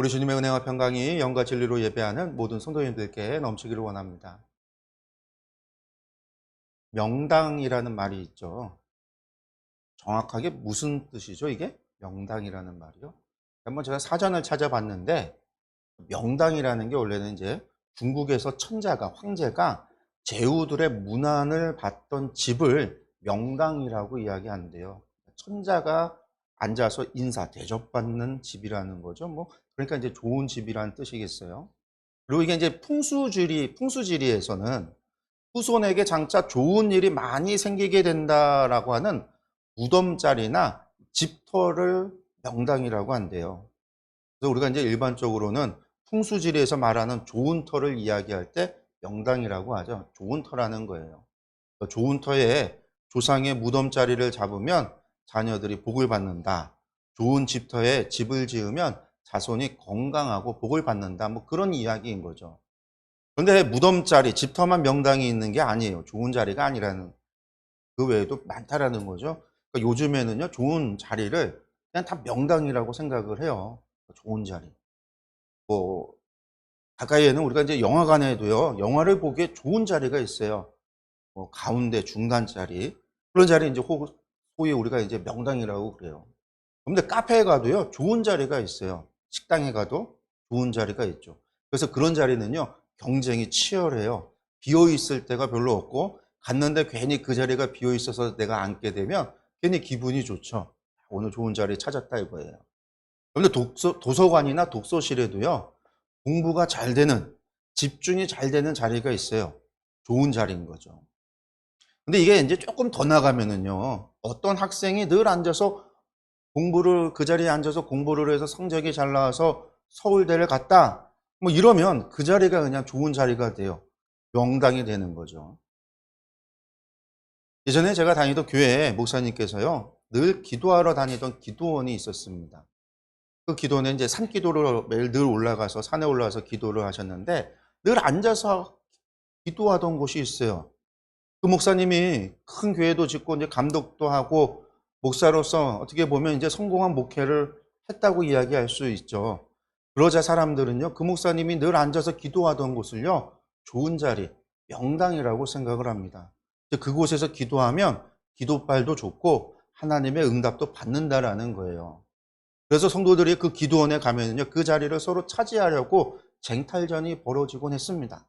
우리 주님의 은혜와 평강이 영과 진리로 예배하는 모든 성도님들께 넘치기를 원합니다. 명당이라는 말이 있죠. 정확하게 무슨 뜻이죠, 이게? 명당이라는 말이요? 한번 제가 사전을 찾아봤는데, 명당이라는 게 원래는 이제 중국에서 천자가, 황제가 제후들의 문안을 받던 집을 명당이라고 이야기하는데요. 천자가 앉아서 인사, 대접받는 집이라는 거죠. 그러니까 이제 좋은 집이라는 뜻이겠어요. 그리고 이게 이제 풍수지리에서는 후손에게 장차 좋은 일이 많이 생기게 된다라고 하는 무덤자리나 집터를 명당이라고 한대요. 그래서 우리가 이제 일반적으로는 풍수지리에서 말하는 좋은 터를 이야기할 때 명당이라고 하죠. 좋은 터라는 거예요. 좋은 터에 조상의 무덤자리를 잡으면 자녀들이 복을 받는다. 좋은 집터에 집을 지으면 자손이 건강하고 복을 받는다. 그런 이야기인 거죠. 그런데 무덤자리, 집터만 명당이 있는 게 아니에요. 좋은 자리가 아니라는, 그 외에도 많다라는 거죠. 그러니까 요즘에는요, 좋은 자리를 그냥 다 명당이라고 생각을 해요. 좋은 자리. 뭐, 가까이에는 우리가 이제 영화관에도요, 영화를 보기에 좋은 자리가 있어요. 가운데 중간 자리. 그런 자리 이제 소위 우리가 이제 명당이라고 그래요. 근데 카페에 가도요, 좋은 자리가 있어요. 식당에 가도 좋은 자리가 있죠. 그래서 그런 자리는요, 경쟁이 치열해요. 비어 있을 때가 별로 없고, 갔는데 괜히 그 자리가 비어 있어서 내가 앉게 되면 괜히 기분이 좋죠. 오늘 좋은 자리 찾았다 이거예요. 그런데 도서관이나 독서실에도요, 공부가 잘 되는, 집중이 잘 되는 자리가 있어요. 좋은 자리인 거죠. 근데 이게 이제 조금 더 나가면은요, 어떤 학생이 늘 앉아서 그 자리에 앉아서 공부를 해서 성적이 잘 나와서 서울대를 갔다. 이러면 그 자리가 그냥 좋은 자리가 돼요. 명당이 되는 거죠. 예전에 제가 다니던 교회에 목사님께서요, 늘 기도하러 다니던 기도원이 있었습니다. 그 기도원에 이제 산기도로 매일 늘 올라가서, 산에 올라가서 기도를 하셨는데, 늘 앉아서 기도하던 곳이 있어요. 그 목사님이 큰 교회도 짓고 이제 감독도 하고 목사로서 어떻게 보면 이제 성공한 목회를 했다고 이야기할 수 있죠. 그러자 사람들은요, 그 목사님이 늘 앉아서 기도하던 곳을요, 좋은 자리, 명당이라고 생각을 합니다. 그곳에서 기도하면 기도빨도 좋고 하나님의 응답도 받는다라는 거예요. 그래서 성도들이 그 기도원에 가면은요, 그 자리를 서로 차지하려고 쟁탈전이 벌어지곤 했습니다.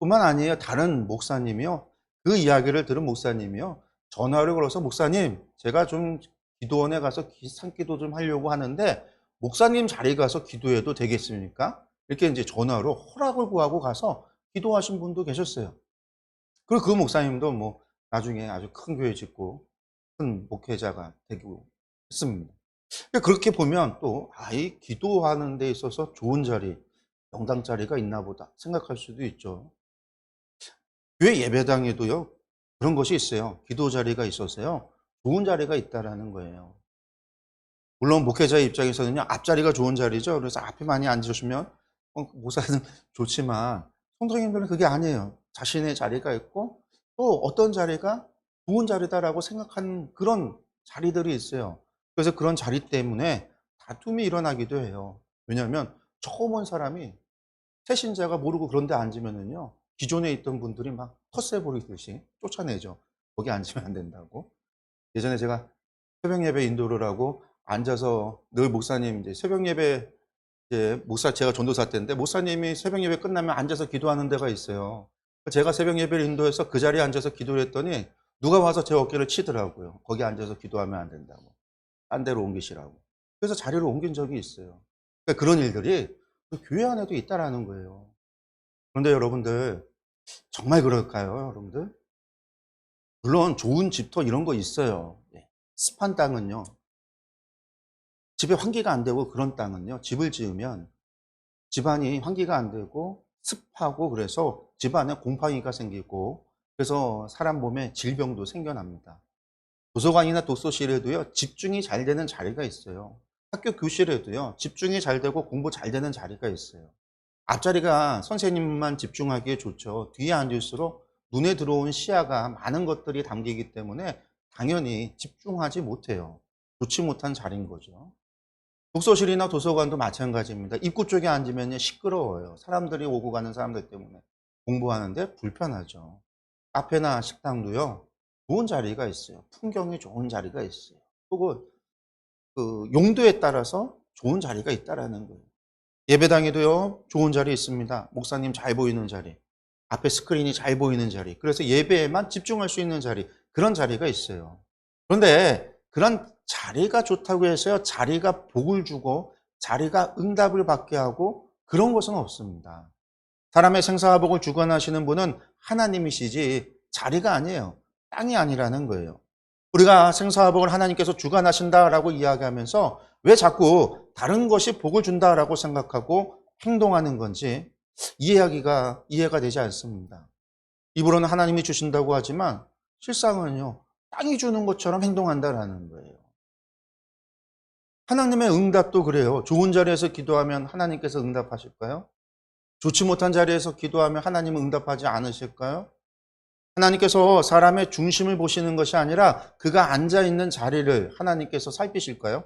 뿐만 아니에요. 다른 목사님이요, 그 이야기를 들은 목사님이요, 전화를 걸어서 목사님, 제가 좀 기도원에 가서 산기도 좀 하려고 하는데 목사님 자리 가서 기도해도 되겠습니까? 이렇게 이제 전화로 허락을 구하고 가서 기도하신 분도 계셨어요. 그리고 그 목사님도 나중에 아주 큰 교회 짓고 큰 목회자가 되고 했습니다. 그렇게 보면 또, 이 기도하는 데 있어서 좋은 자리, 명당 자리가 있나 보다 생각할 수도 있죠. 교회 예배당에도요, 그런 것이 있어요. 기도 자리가 있어서요, 좋은 자리가 있다라는 거예요. 물론 목회자의 입장에서는요, 앞자리가 좋은 자리죠. 그래서 앞에 많이 앉으시면 목사는 좋지만, 성도님들은 그게 아니에요. 자신의 자리가 있고 또 어떤 자리가 좋은 자리다라고 생각하는 그런 자리들이 있어요. 그래서 그런 자리 때문에 다툼이 일어나기도 해요. 왜냐하면 처음 온 사람이 새신자가 모르고 그런 데 앉으면은요, 기존에 있던 분들이 막 텃세 부리듯이 쫓아내죠. 거기 앉으면 안 된다고. 예전에 제가 새벽 예배 인도를 하고 앉아서 늘 목사님 이제 새벽 예배, 이제 제가 전도사 때인데 목사님이 새벽 예배 끝나면 앉아서 기도하는 데가 있어요. 제가 새벽 예배를 인도해서 그 자리에 앉아서 기도를 했더니 누가 와서 제 어깨를 치더라고요. 거기 앉아서 기도하면 안 된다고. 딴 데로 옮기시라고. 그래서 자리를 옮긴 적이 있어요. 그러니까 그런 일들이 교회 안에도 있다라는 거예요. 그런데 여러분들, 정말 그럴까요, 여러분들? 물론 좋은 집터 이런 거 있어요. 습한 땅은요, 집에 환기가 안 되고 그런 땅은요, 집을 지으면 집안이 환기가 안 되고 습하고 그래서 집안에 곰팡이가 생기고 그래서 사람 몸에 질병도 생겨납니다. 도서관이나 독서실에도요, 집중이 잘 되는 자리가 있어요. 학교 교실에도요, 집중이 잘 되고 공부 잘 되는 자리가 있어요. 앞자리가 선생님만 집중하기에 좋죠. 뒤에 앉을수록 눈에 들어온 시야가 많은 것들이 담기기 때문에 당연히 집중하지 못해요. 좋지 못한 자리인 거죠. 독서실이나 도서관도 마찬가지입니다. 입구 쪽에 앉으면 시끄러워요. 사람들이 오고 가는 사람들 때문에 공부하는데 불편하죠. 카페나 식당도요, 좋은 자리가 있어요. 풍경이 좋은 자리가 있어요. 혹은 그 용도에 따라서 좋은 자리가 있다라는 거예요. 예배당에도요, 좋은 자리 있습니다. 목사님 잘 보이는 자리, 앞에 스크린이 잘 보이는 자리, 그래서 예배에만 집중할 수 있는 자리, 그런 자리가 있어요. 그런데 그런 자리가 좋다고 해서요, 자리가 복을 주고 자리가 응답을 받게 하고 그런 것은 없습니다. 사람의 생사화복을 주관하시는 분은 하나님이시지 자리가 아니에요. 땅이 아니라는 거예요. 우리가 생사화복을 하나님께서 주관하신다라고 이야기하면서 왜 자꾸 다른 것이 복을 준다라고 생각하고 행동하는 건지 이해가 되지 않습니다. 입으로는 하나님이 주신다고 하지만 실상은요, 땅이 주는 것처럼 행동한다라는 거예요. 하나님의 응답도 그래요. 좋은 자리에서 기도하면 하나님께서 응답하실까요? 좋지 못한 자리에서 기도하면 하나님은 응답하지 않으실까요? 하나님께서 사람의 중심을 보시는 것이 아니라 그가 앉아있는 자리를 하나님께서 살피실까요?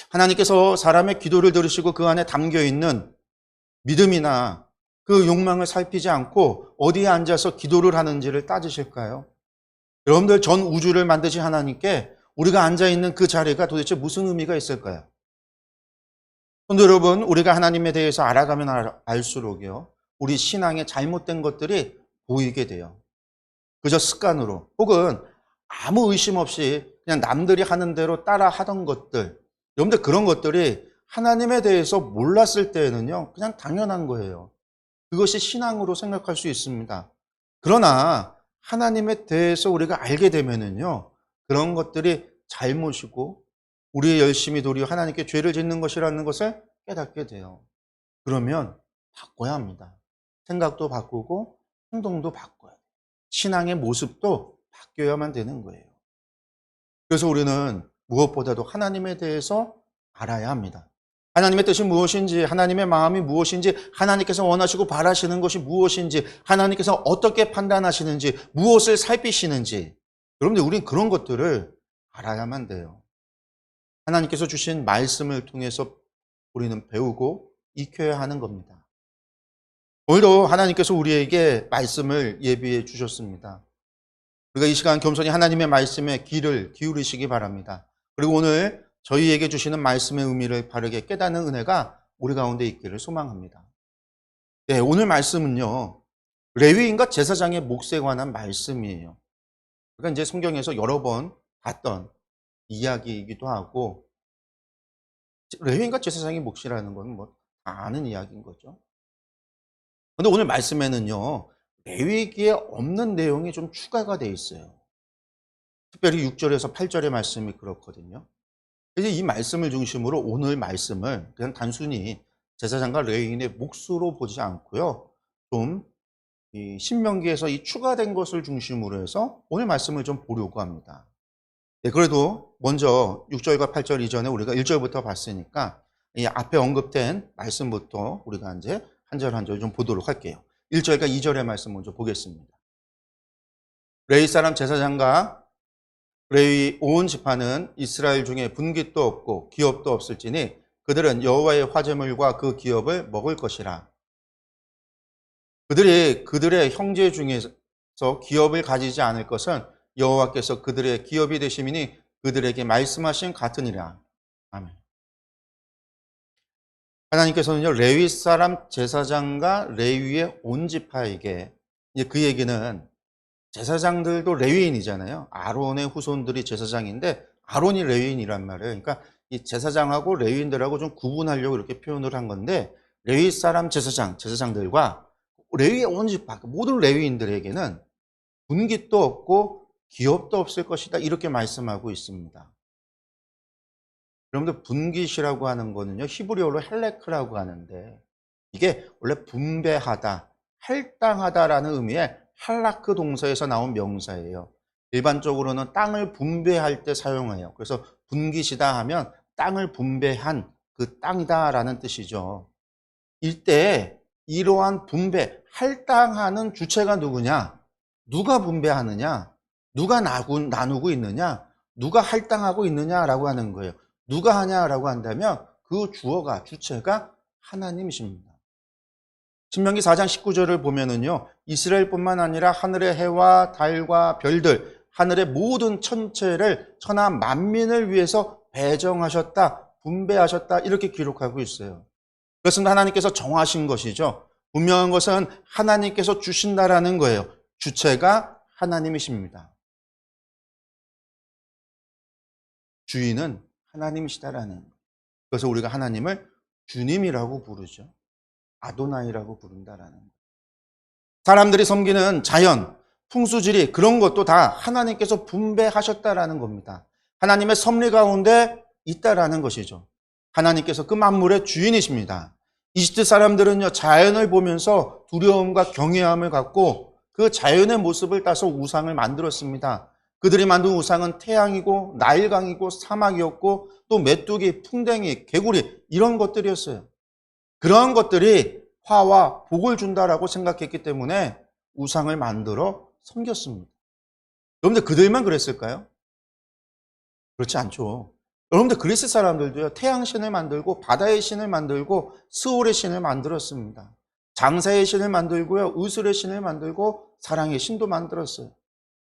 하나님께서 사람의 기도를 들으시고 그 안에 담겨있는 믿음이나 그 욕망을 살피지 않고 어디에 앉아서 기도를 하는지를 따지실까요? 여러분들, 전 우주를 만드신 하나님께 우리가 앉아있는 그 자리가 도대체 무슨 의미가 있을까요? 근데 여러분, 우리가 하나님에 대해서 알아가면 알수록요, 우리 신앙에 잘못된 것들이 보이게 돼요. 그저 습관으로 혹은 아무 의심 없이 그냥 남들이 하는 대로 따라 하던 것들, 여러분들 그런 것들이 하나님에 대해서 몰랐을 때에는요, 그냥 당연한 거예요. 그것이 신앙으로 생각할 수 있습니다. 그러나 하나님에 대해서 우리가 알게 되면은요, 그런 것들이 잘못이고 우리의 열심히 도리어 하나님께 죄를 짓는 것이라는 것을 깨닫게 돼요. 그러면 바꿔야 합니다. 생각도 바꾸고 행동도 바꿔야 돼요. 신앙의 모습도 바뀌어야만 되는 거예요. 그래서 우리는 무엇보다도 하나님에 대해서 알아야 합니다. 하나님의 뜻이 무엇인지, 하나님의 마음이 무엇인지, 하나님께서 원하시고 바라시는 것이 무엇인지, 하나님께서 어떻게 판단하시는지, 무엇을 살피시는지, 여러분들 우리는 그런 것들을 알아야만 돼요. 하나님께서 주신 말씀을 통해서 우리는 배우고 익혀야 하는 겁니다. 오늘도 하나님께서 우리에게 말씀을 예비해 주셨습니다. 우리가 이 시간 겸손히 하나님의 말씀에 귀를 기울이시기 바랍니다. 그리고 오늘 저희에게 주시는 말씀의 의미를 바르게 깨닫는 은혜가 우리 가운데 있기를 소망합니다. 네, 오늘 말씀은요, 레위인과 제사장의 몫에 관한 말씀이에요. 그러니까 이제 성경에서 여러 번 봤던 이야기이기도 하고, 레위인과 제사장의 몫이라는 건 뭐 다 아는 이야기인 거죠. 그런데 오늘 말씀에는요, 레위기에 없는 내용이 좀 추가가 돼 있어요. 특별히 6절에서 8절의 말씀이 그렇거든요. 그래서 이 말씀을 중심으로 오늘 말씀을 그냥 단순히 제사장과 레위인의 몫으로 보지 않고요, 좀 이 신명기에서 이 추가된 것을 중심으로 해서 오늘 말씀을 좀 보려고 합니다. 네, 그래도 먼저 6절과 8절 이전에 우리가 1절부터 봤으니까 이 앞에 언급된 말씀부터 우리가 이제 한 절 한 절 좀 보도록 할게요. 1절과 2절의 말씀 먼저 보겠습니다. 레위 사람 제사장과 레위 온 지파는 이스라엘 중에 분깃도 없고 기업도 없을지니 그들은 여호와의 화제물과 그 기업을 먹을 것이라. 그들이 그들의 형제 중에서 기업을 가지지 않을 것은 여호와께서 그들의 기업이 되심이니 그들에게 말씀하신 같으니라. 아멘. 하나님께서는요, 레위 사람 제사장과 레위의 온 지파에게, 이제 그 얘기는 제사장들도 레위인이잖아요. 아론의 후손들이 제사장인데 아론이 레위인이란 말이에요. 그러니까 이 제사장하고 레위인들하고 좀 구분하려고 이렇게 표현을 한 건데, 레위 사람 제사장들과 레위의 온 지파, 모든 레위인들에게는 분깃도 없고 기업도 없을 것이다, 이렇게 말씀하고 있습니다. 여러분들, 분깃이라고 하는 거는요, 히브리어로 헬레크라고 하는데, 이게 원래 분배하다, 할당하다라는 의미의 할라크 동사에서 나온 명사예요. 일반적으로는 땅을 분배할 때 사용해요. 그래서 분깃이다 하면 땅을 분배한 그 땅이다라는 뜻이죠. 이때 이러한 분배, 할당하는 주체가 누구냐? 누가 분배하느냐? 누가 나누고 있느냐? 누가 할당하고 있느냐라고 하는 거예요. 누가 하냐라고 한다면 그 주어가, 주체가 하나님이십니다. 신명기 4장 19절을 보면은요, 이스라엘뿐만 아니라 하늘의 해와 달과 별들, 하늘의 모든 천체를 천하 만민을 위해서 배정하셨다, 분배하셨다, 이렇게 기록하고 있어요. 그렇습니다. 하나님께서 정하신 것이죠. 분명한 것은 하나님께서 주신다라는 거예요. 주체가 하나님이십니다. 주인은 하나님이시다라는 거예요. 그래서 우리가 하나님을 주님이라고 부르죠. 아도나이라고 부른다라는 거예요. 사람들이 섬기는 자연, 풍수지리, 그런 것도 다 하나님께서 분배하셨다라는 겁니다. 하나님의 섭리 가운데 있다라는 것이죠. 하나님께서 그 만물의 주인이십니다. 이집트 사람들은요, 자연을 보면서 두려움과 경외함을 갖고 그 자연의 모습을 따서 우상을 만들었습니다. 그들이 만든 우상은 태양이고 나일강이고 사막이었고 또 메뚜기, 풍뎅이, 개구리, 이런 것들이었어요. 그러한 것들이 화와 복을 준다라고 생각했기 때문에 우상을 만들어 섬겼습니다. 여러분들 그들만 그랬을까요? 그렇지 않죠. 여러분들 그리스 사람들도요, 태양신을 만들고 바다의 신을 만들고 스올의 신을 만들었습니다. 장사의 신을 만들고요, 의술의 신을 만들고 사랑의 신도 만들었어요.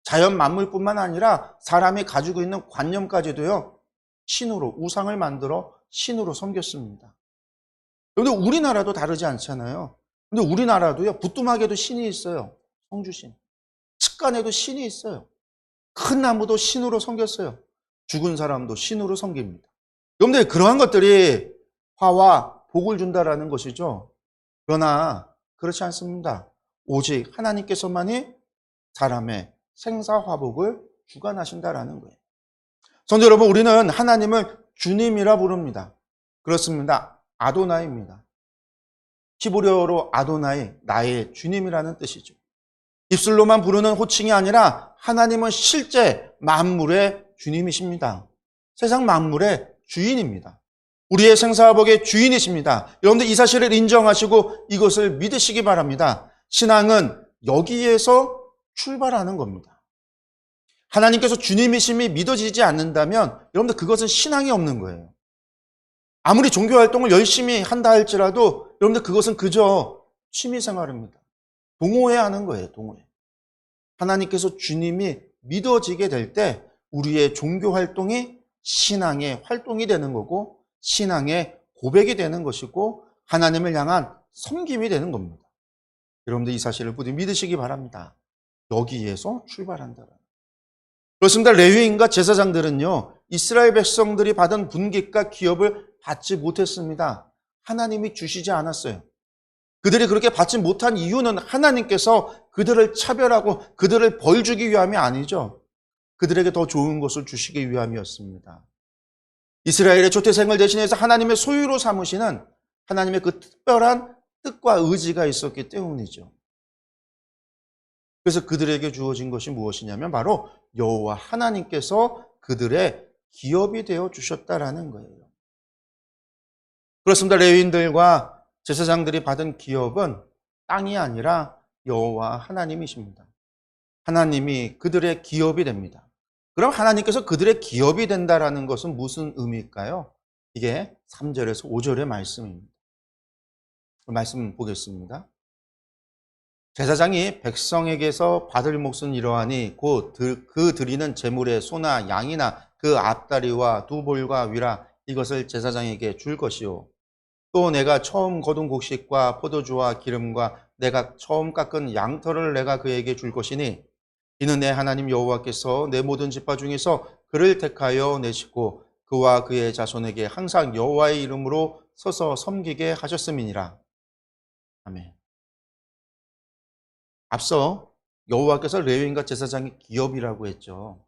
자연 만물뿐만 아니라 사람이 가지고 있는 관념까지도요, 신으로, 우상을 만들어 신으로 섬겼습니다. 그런데 우리나라도 다르지 않잖아요. 근데 우리나라도요, 부뚜막에도 신이 있어요. 성주신. 측간에도 신이 있어요. 큰 나무도 신으로 섬겼어요. 죽은 사람도 신으로 섬깁니다. 여러분들 그러한 것들이 화와 복을 준다라는 것이죠. 그러나 그렇지 않습니다. 오직 하나님께서만이 사람의 생사화복을 주관하신다라는 거예요. 성도 여러분, 우리는 하나님을 주님이라 부릅니다. 그렇습니다. 아도나이입니다. 히브리어로 아도나이, 나의 주님이라는 뜻이죠. 입술로만 부르는 호칭이 아니라 하나님은 실제 만물의 주님이십니다. 세상 만물의 주인입니다. 우리의 생사화복의 주인이십니다. 여러분들 이 사실을 인정하시고 이것을 믿으시기 바랍니다. 신앙은 여기에서 출발하는 겁니다. 하나님께서 주님이심이 믿어지지 않는다면 여러분들 그것은 신앙이 없는 거예요. 아무리 종교활동을 열심히 한다 할지라도 여러분들 그것은 그저 취미생활입니다. 동호회 하는 거예요. 동호회. 하나님께서 주님이 믿어지게 될 때 우리의 종교활동이 신앙의 활동이 되는 거고 신앙의 고백이 되는 것이고 하나님을 향한 섬김이 되는 겁니다. 여러분들 이 사실을 부디 믿으시기 바랍니다. 여기에서 출발한다. 그렇습니다. 레위인과 제사장들은요, 이스라엘 백성들이 받은 분깃과 기업을 받지 못했습니다. 하나님이 주시지 않았어요. 그들이 그렇게 받지 못한 이유는 하나님께서 그들을 차별하고 그들을 벌 주기 위함이 아니죠. 그들에게 더 좋은 것을 주시기 위함이었습니다. 이스라엘의 조태생을 대신해서 하나님의 소유로 삼으시는 하나님의 그 특별한 뜻과 의지가 있었기 때문이죠. 그래서 그들에게 주어진 것이 무엇이냐면 바로 여호와 하나님께서 그들의 기업이 되어 주셨다라는 거예요. 그렇습니다. 레위인들과 제사장들이 받은 기업은 땅이 아니라 여호와 하나님이십니다. 하나님이 그들의 기업이 됩니다. 그럼 하나님께서 그들의 기업이 된다라는 것은 무슨 의미일까요? 이게 3절에서 5절의 말씀입니다. 말씀 보겠습니다. 제사장이 백성에게서 받을 몫은 이러하니 곧 그 드리는 제물의 소나 양이나 그 앞다리와 두 볼과 위라 이것을 제사장에게 줄 것이요. 또 내가 처음 거둔 곡식과 포도주와 기름과 내가 처음 깎은 양털을 내가 그에게 줄 것이니 이는 내 하나님 여호와께서 내 모든 지파 중에서 그를 택하여 내시고 그와 그의 자손에게 항상 여호와의 이름으로 서서 섬기게 하셨음이니라. 아멘. 앞서 여호와께서 레위인과 제사장의 기업이라고 했죠.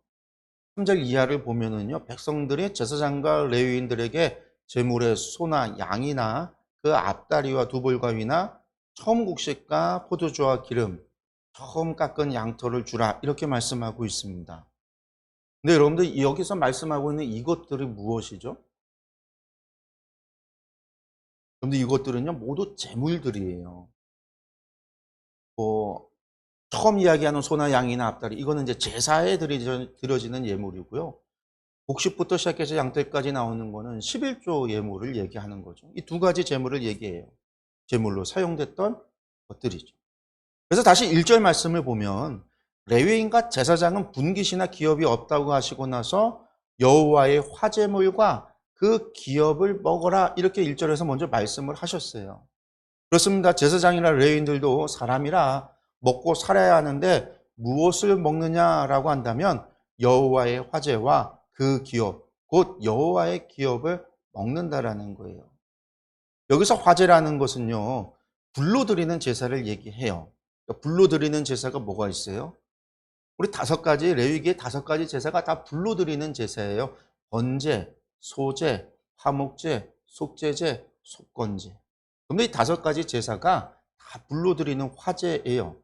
3절 이하를 보면은요, 백성들이 제사장과 레위인들에게 제물의 소나 양이나 그 앞다리와 두 볼과 위나 처음 곡식과 포도주와 기름, 처음 깎은 양털을 주라 이렇게 말씀하고 있습니다. 근데 여러분들 여기서 말씀하고 있는 이것들이 무엇이죠? 여러분들 이것들은요 모두 제물들이에요. 처음 이야기하는 소나 양이나 앞다리 이거는 이제 제사에 드려지는 예물이고요. 곡식부터 시작해서 양떼까지 나오는 거는 11조 예물을 얘기하는 거죠. 이 두 가지 제물을 얘기해요. 제물로 사용됐던 것들이죠. 그래서 다시 1절 말씀을 보면 레위인과 제사장은 분깃이나 기업이 없다고 하시고 나서 여호와의 화제물과 그 기업을 먹어라 이렇게 1절에서 먼저 말씀을 하셨어요. 그렇습니다. 제사장이나 레위인들도 사람이라 먹고 살아야 하는데 무엇을 먹느냐라고 한다면 여호와의 화제와 그 기업, 곧 여호와의 기업을 먹는다라는 거예요. 여기서 화제라는 것은요, 불로 드리는 제사를 얘기해요. 그러니까 불로 드리는 제사가 뭐가 있어요? 우리 5가지, 레위기의 5가지 제사가 다 불로 드리는 제사예요. 번제, 소제, 화목제, 속제제, 속건제. 그런데 이 5가지 제사가 다 불로 드리는 화제예요.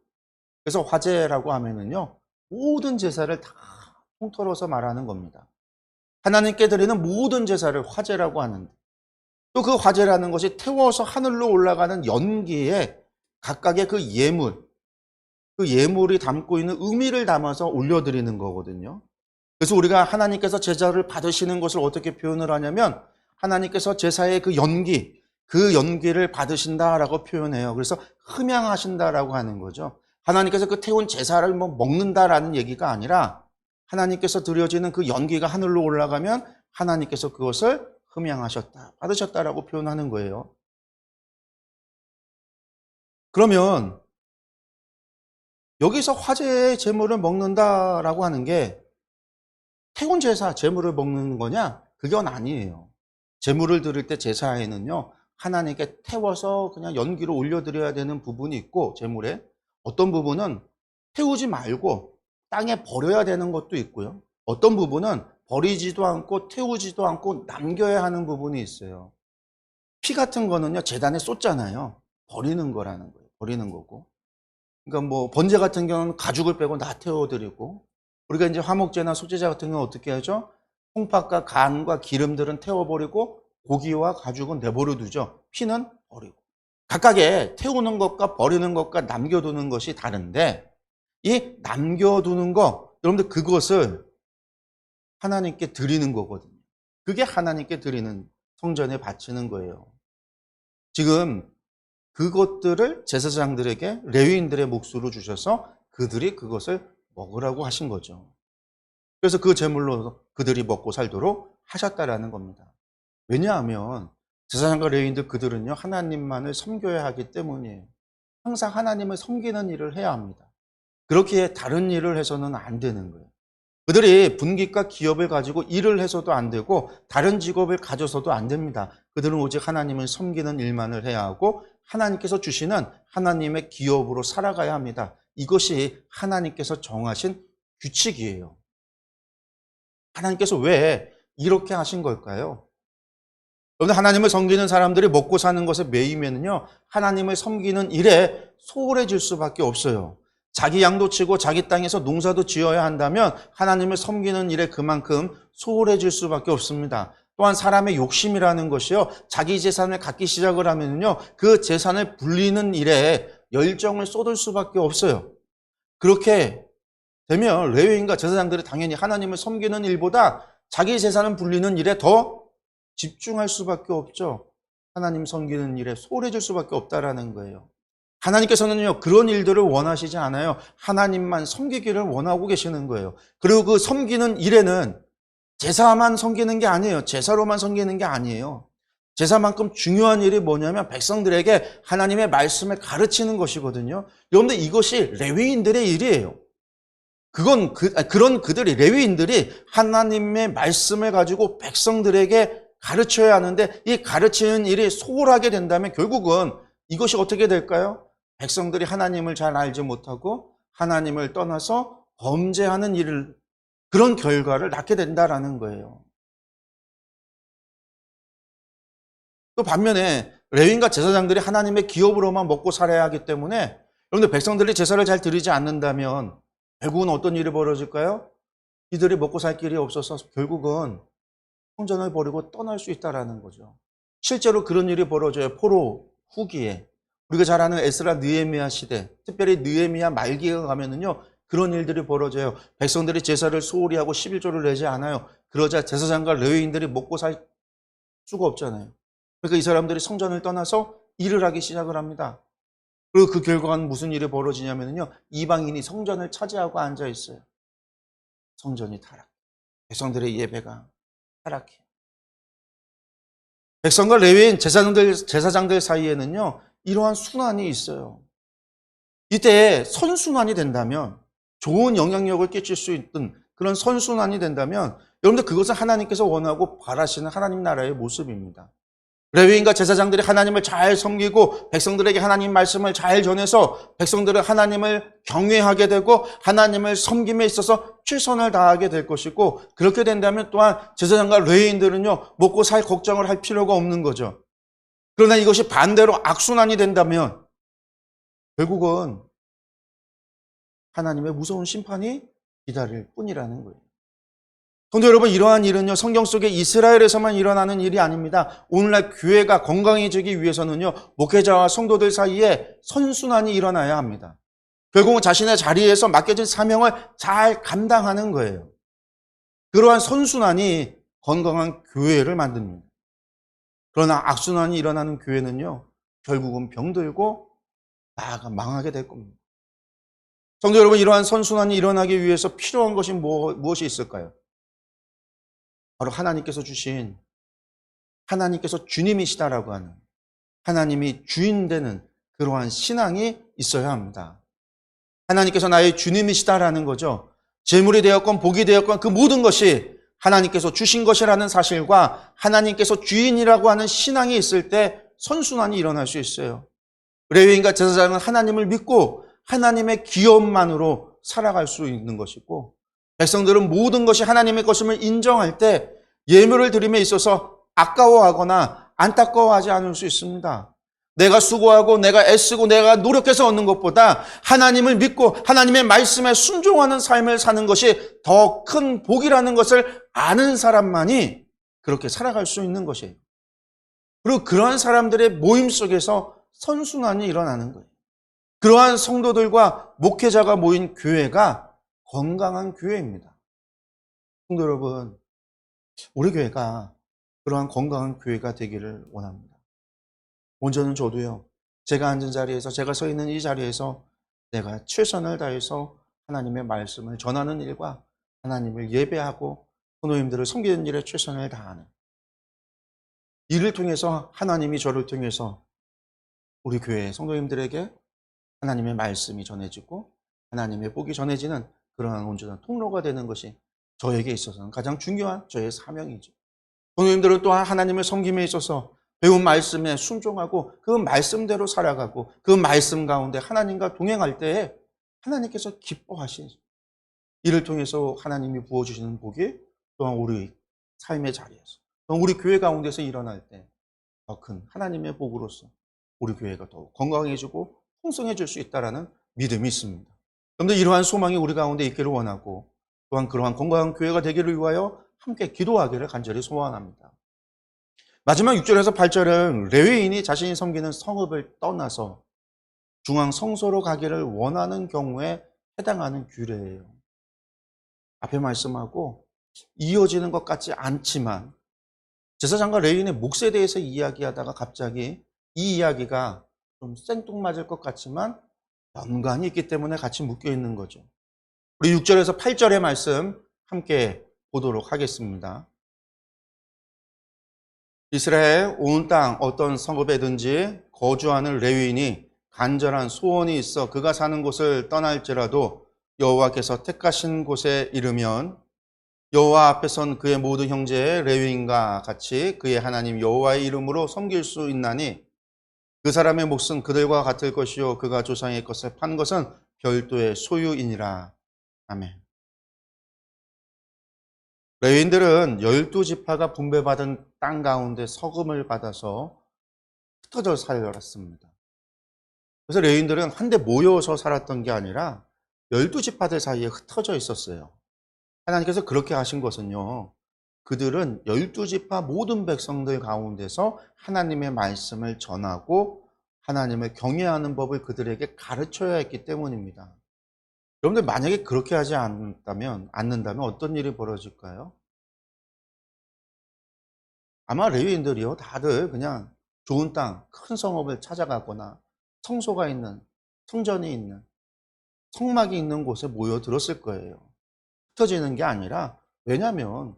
그래서 화제라고 하면은요, 모든 제사를 다 통틀어서 말하는 겁니다. 하나님께 드리는 모든 제사를 화제라고 하는데, 또 그 화제라는 것이 태워서 하늘로 올라가는 연기에 각각의 그 예물이 담고 있는 의미를 담아서 올려드리는 거거든요. 그래서 우리가 하나님께서 제사를 받으시는 것을 어떻게 표현을 하냐면 하나님께서 제사의 그 연기를 받으신다라고 표현해요. 그래서 흠양하신다라고 하는 거죠. 하나님께서 그 태운 제사를 먹는다라는 얘기가 아니라 하나님께서 드려지는 그 연기가 하늘로 올라가면 하나님께서 그것을 흠양하셨다, 받으셨다라고 표현하는 거예요. 그러면 여기서 화제의 제물을 먹는다라고 하는 게 태운 제사 제물을 먹는 거냐? 그건 아니에요. 제물을 드릴 때 제사에는요, 하나님께 태워서 그냥 연기로 올려드려야 되는 부분이 있고, 제물에 어떤 부분은 태우지 말고 땅에 버려야 되는 것도 있고요. 어떤 부분은 버리지도 않고 태우지도 않고 남겨야 하는 부분이 있어요. 피 같은 거는요, 제단에 쏟잖아요. 버리는 거라는 거예요. 버리는 거고. 그러니까 뭐 번제 같은 경우는 가죽을 빼고 다 태워드리고, 우리가 이제 화목제나 속제제 같은 경우는 어떻게 하죠? 콩팥과 간과 기름들은 태워버리고 고기와 가죽은 내버려 두죠. 피는 버리고. 각각의 태우는 것과 버리는 것과 남겨두는 것이 다른데, 이 남겨두는 거, 여러분들 그것을 하나님께 드리는 거거든요. 그게 하나님께 드리는, 성전에 바치는 거예요. 지금 그것들을 제사장들에게 레위인들의 몫으로 주셔서 그들이 그것을 먹으라고 하신 거죠. 그래서 그 제물로 그들이 먹고 살도록 하셨다라는 겁니다. 왜냐하면 제사장과 레위인들 그들은요, 하나님만을 섬겨야 하기 때문이에요. 항상 하나님을 섬기는 일을 해야 합니다. 그렇게 다른 일을 해서는 안 되는 거예요. 그들이 분깃과 기업을 가지고 일을 해서도 안 되고 다른 직업을 가져서도 안 됩니다. 그들은 오직 하나님을 섬기는 일만을 해야 하고 하나님께서 주시는 하나님의 기업으로 살아가야 합니다. 이것이 하나님께서 정하신 규칙이에요. 하나님께서 왜 이렇게 하신 걸까요? 여러분, 하나님을 섬기는 사람들이 먹고 사는 것에 매이면요, 하나님을 섬기는 일에 소홀해질 수밖에 없어요. 자기 양도 치고 자기 땅에서 농사도 지어야 한다면 하나님을 섬기는 일에 그만큼 소홀해질 수밖에 없습니다. 또한 사람의 욕심이라는 것이요, 자기 재산을 갖기 시작을 하면요, 그 재산을 불리는 일에 열정을 쏟을 수밖에 없어요. 그렇게 되면 레위인과 제사장들이 당연히 하나님을 섬기는 일보다 자기 재산을 불리는 일에 더 집중할 수밖에 없죠. 하나님 섬기는 일에 소홀해질 수밖에 없다라는 거예요. 하나님께서는요, 그런 일들을 원하시지 않아요. 하나님만 섬기기를 원하고 계시는 거예요. 그리고 그 섬기는 일에는 제사만 섬기는 게 아니에요. 제사로만 섬기는 게 아니에요. 제사만큼 중요한 일이 뭐냐면 백성들에게 하나님의 말씀을 가르치는 것이거든요. 여러분들, 이것이 레위인들의 일이에요. 그런 그들이, 레위인들이 하나님의 말씀을 가지고 백성들에게 가르쳐야 하는데, 이 가르치는 일이 소홀하게 된다면 결국은 이것이 어떻게 될까요? 백성들이 하나님을 잘 알지 못하고 하나님을 떠나서 범죄하는 일을, 그런 결과를 낳게 된다라는 거예요. 또 반면에 레위인과 제사장들이 하나님의 기업으로만 먹고 살아야 하기 때문에, 여러분들, 백성들이 제사를 잘 드리지 않는다면 결국은 어떤 일이 벌어질까요? 이들이 먹고 살 길이 없어서 결국은 성전을 버리고 떠날 수 있다라는 거죠. 실제로 그런 일이 벌어져요. 포로 후기에. 우리가 잘 아는 에스라 느헤미야 시대, 특별히 느헤미야 말기가 가면은요, 그런 일들이 벌어져요. 백성들이 제사를 소홀히 하고 11조를 내지 않아요. 그러자 제사장과 레위인들이 먹고 살 수가 없잖아요. 그러니까 이 사람들이 성전을 떠나서 일을 하기 시작을 합니다. 그리고 그 결과는 무슨 일이 벌어지냐면요. 이방인이 성전을 차지하고 앉아 있어요. 성전이 타락. 백성들의 예배가 타락해. 백성과 레위인 제사장들 사이에는요. 이러한 순환이 있어요. 이때 선순환이 된다면 좋은 영향력을 끼칠 수 있던 그런 선순환이 된다면 여러분들 그것은 하나님께서 원하고 바라시는 하나님 나라의 모습입니다. 레위인과 제사장들이 하나님을 잘 섬기고 백성들에게 하나님 말씀을 잘 전해서 백성들은 하나님을 경외하게 되고 하나님을 섬김에 있어서 최선을 다하게 될 것이고 그렇게 된다면 또한 제사장과 레위인들은요 먹고 살 걱정을 할 필요가 없는 거죠. 그러나 이것이 반대로 악순환이 된다면 결국은 하나님의 무서운 심판이 기다릴 뿐이라는 거예요. 성도 여러분, 이러한 일은요, 성경 속에 이스라엘에서만 일어나는 일이 아닙니다. 오늘날 교회가 건강해지기 위해서는요, 목회자와 성도들 사이에 선순환이 일어나야 합니다. 결국은 자신의 자리에서 맡겨진 사명을 잘 감당하는 거예요. 그러한 선순환이 건강한 교회를 만듭니다. 그러나 악순환이 일어나는 교회는요, 결국은 병들고 나아가 망하게 될 겁니다. 성도 여러분, 이러한 선순환이 일어나기 위해서 필요한 것이 무엇이 있을까요? 바로 하나님께서 주신, 하나님께서 주님이시다라고 하는, 하나님이 주인 되는 그러한 신앙이 있어야 합니다. 하나님께서 나의 주님이시다라는 거죠. 재물이 되었건 복이 되었건 그 모든 것이 하나님께서 주신 것이라는 사실과 하나님께서 주인이라고 하는 신앙이 있을 때 선순환이 일어날 수 있어요. 레위인과 제사장은 하나님을 믿고 하나님의 기업만으로 살아갈 수 있는 것이고 백성들은 모든 것이 하나님의 것임을 인정할 때 예물을 드림에 있어서 아까워하거나 안타까워하지 않을 수 있습니다. 내가 수고하고 내가 애쓰고 내가 노력해서 얻는 것보다 하나님을 믿고 하나님의 말씀에 순종하는 삶을 사는 것이 더 큰 복이라는 것을 아는 사람만이 그렇게 살아갈 수 있는 것이에요. 그리고 그러한 사람들의 모임 속에서 선순환이 일어나는 거예요. 그러한 성도들과 목회자가 모인 교회가 건강한 교회입니다. 성도 여러분, 우리 교회가 그러한 건강한 교회가 되기를 원합니다. 먼저는 저도요, 제가 앉은 자리에서, 제가 서 있는 이 자리에서 내가 최선을 다해서 하나님의 말씀을 전하는 일과 하나님을 예배하고 성도님들을 섬기는 일에 최선을 다하는 이를 통해서 하나님이 저를 통해서 우리 교회 성도님들에게 하나님의 말씀이 전해지고 하나님의 복이 전해지는 그러한 온전한 통로가 되는 것이 저에게 있어서는 가장 중요한 저의 사명이죠. 성도님들은 또한 하나님을 섬김에 있어서 배운 말씀에 순종하고 그 말씀대로 살아가고 그 말씀 가운데 하나님과 동행할 때에 하나님께서 기뻐하시죠. 이를 통해서 하나님이 부어주시는 복이 또한 우리 삶의 자리에서 또한 우리 교회 가운데서 일어날 때 더 큰 하나님의 복으로서 우리 교회가 더욱 건강해지고 풍성해질 수 있다는 믿음이 있습니다. 그런데 이러한 소망이 우리 가운데 있기를 원하고 또한 그러한 건강한 교회가 되기를 위하여 함께 기도하기를 간절히 소원합니다. 마지막 6절에서 8절은 레위인이 자신이 섬기는 성읍을 떠나서 중앙 성소로 가기를 원하는 경우에 해당하는 규례예요. 앞에 말씀하고 이어지는 것 같지 않지만 제사장과 레위인의 몫에 대해서 이야기하다가 갑자기 이 이야기가 좀 생뚱맞을 것 같지만 연관이 있기 때문에 같이 묶여 있는 거죠. 우리 6절에서 8절의 말씀 함께 보도록 하겠습니다. 이스라엘 온 땅 어떤 성읍에든지 거주하는 레위인이 간절한 소원이 있어 그가 사는 곳을 떠날지라도 여호와께서 택하신 곳에 이르면 여호와 앞에 선 그의 모든 형제의 레위인과 같이 그의 하나님 여호와의 이름으로 섬길 수 있나니 그 사람의 몫은 그들과 같을 것이요 그가 조상의 것을 판 것은 별도의 소유이니라. 아멘. 레위인들은 12지파가 분배받은 땅 가운데 서금을 받아서 흩어져 살았습니다. 그래서 레위인들은 한데 모여서 살았던 게 아니라 12지파들 사이에 흩어져 있었어요. 하나님께서 그렇게 하신 것은요, 그들은 12지파 모든 백성들 가운데서 하나님의 말씀을 전하고 하나님을 경외하는 법을 그들에게 가르쳐야 했기 때문입니다. 여러분들 만약에 그렇게 하지 않는다면 어떤 일이 벌어질까요? 아마 레위인들이요, 다들 그냥 좋은 땅, 큰 성읍을 찾아가거나 성소가 있는, 성전이 있는, 성막이 있는 곳에 모여들었을 거예요. 흩어지는 게 아니라, 왜냐하면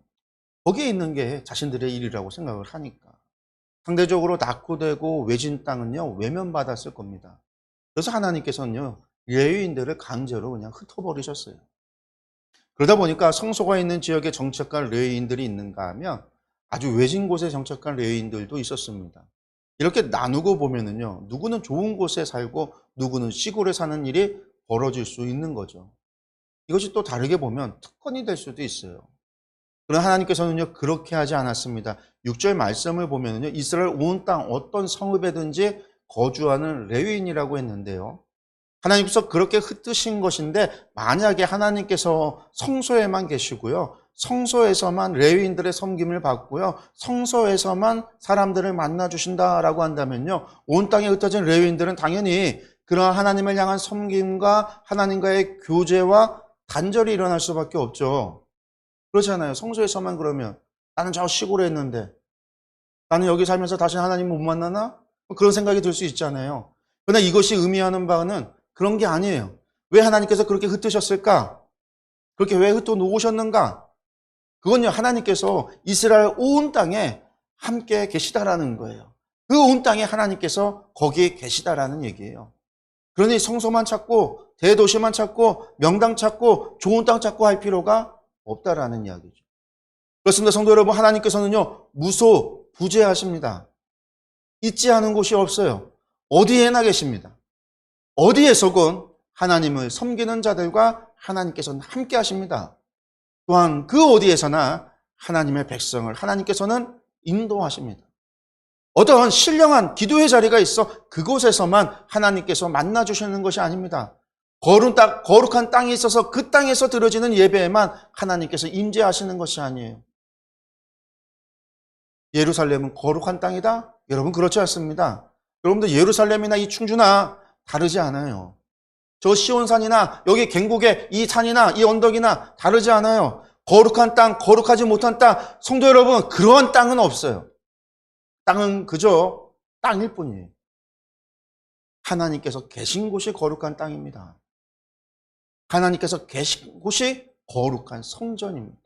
거기에 있는 게 자신들의 일이라고 생각을 하니까. 상대적으로 낙후되고 외진 땅은요, 외면받았을 겁니다. 그래서 하나님께서는요, 레위인들을 강제로 그냥 흩어버리셨어요. 그러다 보니까 성소가 있는 지역에 정착한 레위인들이 있는가 하면 아주 외진 곳에 정착한 레위인들도 있었습니다. 이렇게 나누고 보면은요, 누구는 좋은 곳에 살고 누구는 시골에 사는 일이 벌어질 수 있는 거죠. 이것이 또 다르게 보면 특권이 될 수도 있어요. 그러나 하나님께서는요, 그렇게 하지 않았습니다. 6절 말씀을 보면은요, 이스라엘 온 땅 어떤 성읍에든지 거주하는 레위인이라고 했는데요. 하나님께서 그렇게 흩으신 것인데, 만약에 하나님께서 성소에만 계시고요, 성소에서만 레위인들의 섬김을 받고요, 성소에서만 사람들을 만나 주신다라고 한다면요, 온 땅에 흩어진 레위인들은 당연히 그러한 하나님을 향한 섬김과 하나님과의 교제와 단절이 일어날 수밖에 없죠. 그렇잖아요. 성소에서만 그러면 나는 저 시골에 있는데 나는 여기 살면서 다시 하나님 못 만나나? 그런 생각이 들 수 있잖아요. 그러나 이것이 의미하는 바는 그런 게 아니에요. 왜 하나님께서 그렇게 흩으셨을까? 그렇게 왜 흩어 놓으셨는가? 그건요, 하나님께서 이스라엘 온 땅에 함께 계시다라는 거예요. 그 온 땅에 하나님께서 거기에 계시다라는 얘기예요. 그러니 성소만 찾고 대도시만 찾고 명당 찾고 좋은 땅 찾고 할 필요가 없다라는 이야기죠. 그렇습니다. 성도 여러분, 하나님께서는요, 무소부재하십니다. 있지 않은 곳이 없어요. 어디에나 계십니다. 어디에서건 하나님을 섬기는 자들과 하나님께서는 함께 하십니다. 또한 그 어디에서나 하나님의 백성을 하나님께서는 인도하십니다. 어떠한 신령한 기도의 자리가 있어 그곳에서만 하나님께서 만나주시는 것이 아닙니다. 거룩한 땅이 있어서 그 땅에서 드려지는 예배에만 하나님께서 임재하시는 것이 아니에요. 예루살렘은 거룩한 땅이다? 여러분, 그렇지 않습니다. 여러분들 예루살렘이나 이 충주나 다르지 않아요. 저 시온산이나 여기 갱곡의 이 산이나 이 언덕이나 다르지 않아요. 거룩한 땅, 거룩하지 못한 땅, 성도 여러분, 그러한 땅은 없어요. 땅은 그저 땅일 뿐이에요. 하나님께서 계신 곳이 거룩한 땅입니다. 하나님께서 계신 곳이 거룩한 성전입니다.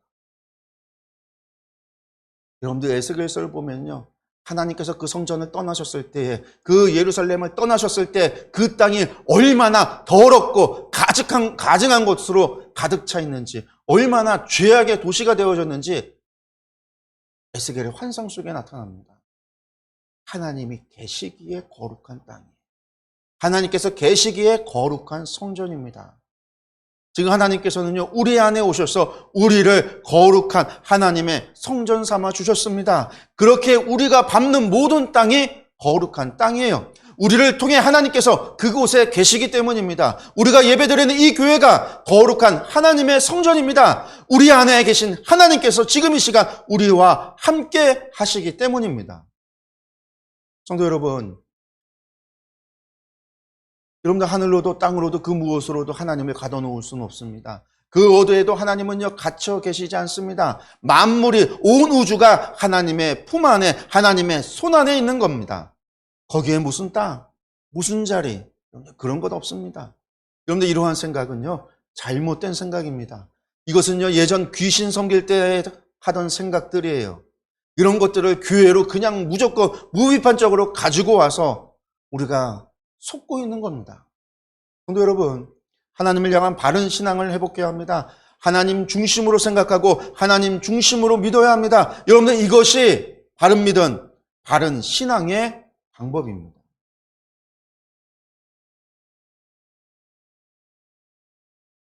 여러분들 에스겔서를 보면요, 하나님께서 그 성전을 떠나셨을 때에, 그 예루살렘을 떠나셨을 때 그 땅이 얼마나 더럽고 가증한 곳으로 가득 차 있는지, 얼마나 죄악의 도시가 되어졌는지 에스겔의 환상 속에 나타납니다. 하나님이 계시기에 거룩한 땅이에요. 하나님께서 계시기에 거룩한 성전입니다. 지금 하나님께서는요, 우리 안에 오셔서 우리를 거룩한 하나님의 성전 삼아 주셨습니다. 그렇게 우리가 밟는 모든 땅이 거룩한 땅이에요. 우리를 통해 하나님께서 그곳에 계시기 때문입니다. 우리가 예배드리는 이 교회가 거룩한 하나님의 성전입니다. 우리 안에 계신 하나님께서 지금 이 시간 우리와 함께 하시기 때문입니다. 성도 여러분, 여러분들 하늘로도 땅으로도 그 무엇으로도 하나님을 가둬놓을 수는 없습니다. 그 어디에도 하나님은요, 갇혀 계시지 않습니다. 만물이, 온 우주가 하나님의 품 안에, 하나님의 손 안에 있는 겁니다. 거기에 무슨 땅, 무슨 자리, 그런 것 없습니다. 여러분들 이러한 생각은요, 잘못된 생각입니다. 이것은요, 예전 귀신 섬길 때 하던 생각들이에요. 이런 것들을 교회로 그냥 무조건 무비판적으로 가지고 와서 우리가 속고 있는 겁니다. 성도 여러분, 하나님을 향한 바른 신앙을 회복해야 합니다. 하나님 중심으로 생각하고 하나님 중심으로 믿어야 합니다. 여러분들, 이것이 바른 믿음, 바른 신앙의 방법입니다.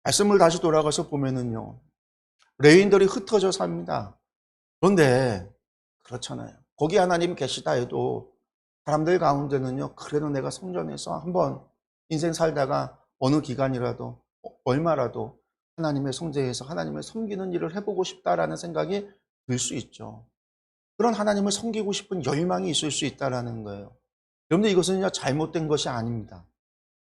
말씀을 다시 돌아가서 보면은요, 레위인들이 흩어져 삽니다. 그런데 그렇잖아요. 거기 하나님 계시다 해도 사람들 가운데는요, 그래도 내가 성전에서 한번 인생 살다가 어느 기간이라도, 얼마라도 하나님의 성제에서 하나님을 섬기는 일을 해보고 싶다라는 생각이 들 수 있죠. 그런 하나님을 섬기고 싶은 열망이 있을 수 있다라는 거예요. 여러분들, 이것은요, 잘못된 것이 아닙니다.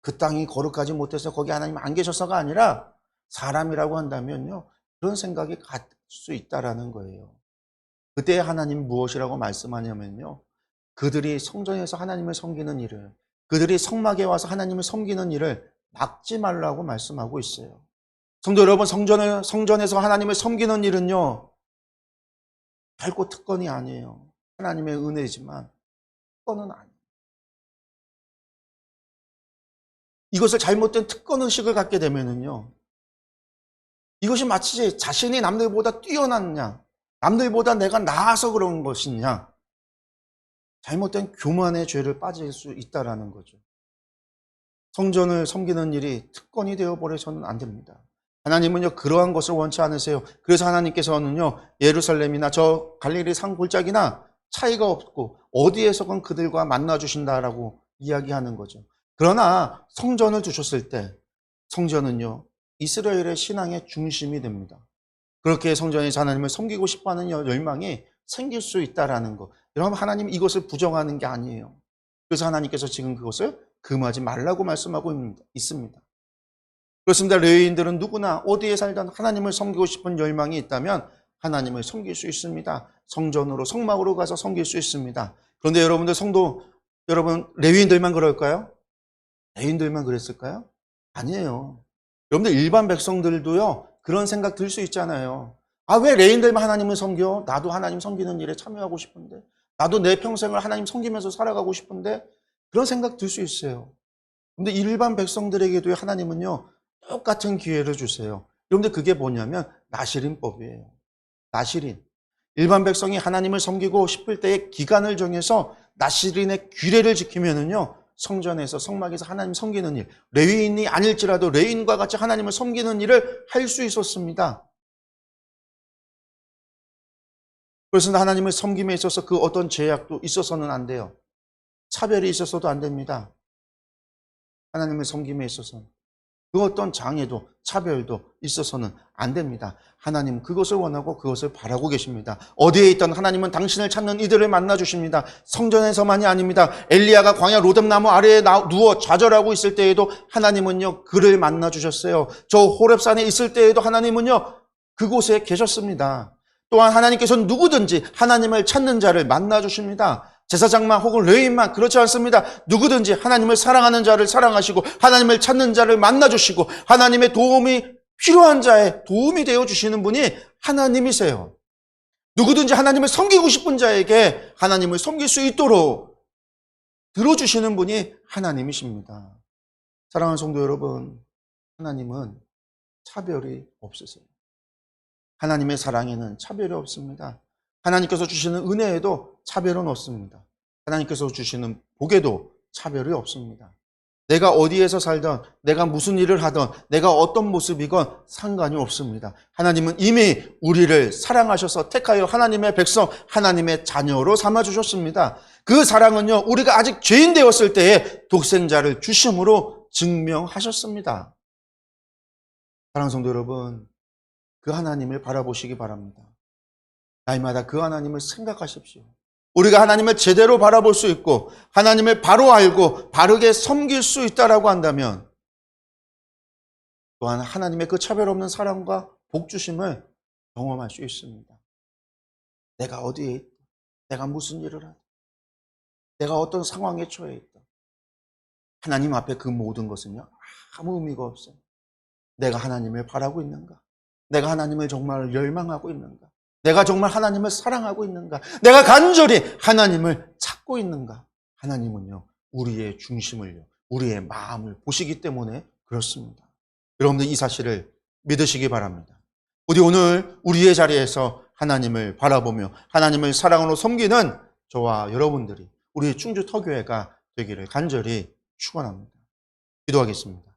그 땅이 거룩하지 못해서 거기 하나님 안 계셔서가 아니라 사람이라고 한다면요, 그런 생각이 갈 수 있다라는 거예요. 그때 하나님 무엇이라고 말씀하냐면요. 그들이 성전에서 하나님을 섬기는 일을, 그들이 성막에 와서 하나님을 섬기는 일을 막지 말라고 말씀하고 있어요. 성도 여러분, 성전에서 하나님을 섬기는 일은요, 결코 특권이 아니에요. 하나님의 은혜지만 특권은 아니에요. 이것을 잘못된 특권의식을 갖게 되면은요, 이것이 마치 자신이 남들보다 뛰어났냐, 남들보다 내가 나아서 그런 것이냐, 잘못된 교만의 죄를 빠질 수 있다라는 거죠. 성전을 섬기는 일이 특권이 되어버려서는 안 됩니다. 하나님은요, 그러한 것을 원치 않으세요. 그래서 하나님께서는요, 예루살렘이나 저 갈릴리 산 골짜기나 차이가 없고 어디에서건 그들과 만나주신다라고 이야기하는 거죠. 그러나 성전을 두셨을 때 성전은요, 이스라엘의 신앙의 중심이 됩니다. 그렇게 성전에서 하나님을 섬기고 싶어하는 열망이 생길 수 있다라는 거. 여러분, 하나님 이것을 부정하는 게 아니에요. 그래서 하나님께서 지금 그것을 금하지 말라고 말씀하고 있습니다. 그렇습니다. 레위인들은 누구나 어디에 살든 하나님을 섬기고 싶은 열망이 있다면 하나님을 섬길 수 있습니다. 성전으로, 성막으로 가서 섬길 수 있습니다. 그런데 여러분들, 여러분, 레위인들만 그럴까요? 레위인들만 그랬을까요? 아니에요. 여러분들, 일반 백성들도요, 그런 생각 들 수 있잖아요. 아, 왜 레위인들만 하나님을 섬겨? 나도 하나님 섬기는 일에 참여하고 싶은데, 나도 내 평생을 하나님 섬기면서 살아가고 싶은데, 그런 생각 들 수 있어요. 그런데 일반 백성들에게도 하나님은요, 똑같은 기회를 주세요. 여러분들, 그게 뭐냐면 나시린법이에요. 나시린. 일반 백성이 하나님을 섬기고 싶을 때의 기간을 정해서 나시린의 규례를 지키면은요, 성전에서, 성막에서 하나님 섬기는 일, 레위인이 아닐지라도 레위인과 같이 하나님을 섬기는 일을 할 수 있었습니다. 그래서 하나님을 섬김에 있어서 그 어떤 제약도 있어서는 안 돼요. 차별이 있어서도 안 됩니다. 하나님을 섬김에 있어서는. 그 어떤 장애도 차별도 있어서는 안 됩니다. 하나님은 그것을 원하고 그것을 바라고 계십니다. 어디에 있던 하나님은 당신을 찾는 이들을 만나주십니다. 성전에서만이 아닙니다. 엘리야가 광야 로뎀나무 아래에 누워 좌절하고 있을 때에도 하나님은요, 그를 만나주셨어요. 저 호렙산에 있을 때에도 하나님은요, 그곳에 계셨습니다. 또한 하나님께서는 누구든지 하나님을 찾는 자를 만나주십니다. 제사장만 혹은 레위인만 그렇지 않습니다. 누구든지 하나님을 사랑하는 자를 사랑하시고 하나님을 찾는 자를 만나주시고 하나님의 도움이 필요한 자에 도움이 되어주시는 분이 하나님이세요. 누구든지 하나님을 섬기고 싶은 자에게 하나님을 섬길 수 있도록 들어주시는 분이 하나님이십니다. 사랑하는 성도 여러분, 하나님은 차별이 없으세요. 하나님의 사랑에는 차별이 없습니다. 하나님께서 주시는 은혜에도 차별은 없습니다. 하나님께서 주시는 복에도 차별이 없습니다. 내가 어디에서 살든, 내가 무슨 일을 하든, 내가 어떤 모습이건 상관이 없습니다. 하나님은 이미 우리를 사랑하셔서 택하여 하나님의 백성, 하나님의 자녀로 삼아주셨습니다. 그 사랑은요, 우리가 아직 죄인 되었을 때에 독생자를 주심으로 증명하셨습니다. 사랑하는 성도 여러분, 그 하나님을 바라보시기 바랍니다. 날마다 그 하나님을 생각하십시오. 우리가 하나님을 제대로 바라볼 수 있고 하나님을 바로 알고 바르게 섬길 수 있다라고 한다면 또한 하나님의 그 차별 없는 사랑과 복주심을 경험할 수 있습니다. 내가 어디에 있다, 내가 무슨 일을 하다, 내가 어떤 상황에 처해 있다, 하나님 앞에 그 모든 것은요, 아무 의미가 없어요. 내가 하나님을 바라고 있는가? 내가 하나님을 정말 열망하고 있는가? 내가 정말 하나님을 사랑하고 있는가? 내가 간절히 하나님을 찾고 있는가? 하나님은요, 우리의 중심을요, 우리의 마음을 보시기 때문에 그렇습니다. 여러분들 이 사실을 믿으시기 바랍니다. 우리 오늘 우리의 자리에서 하나님을 바라보며 하나님을 사랑으로 섬기는 저와 여러분들이 우리 충주 터교회가 되기를 간절히 축원합니다. 기도하겠습니다.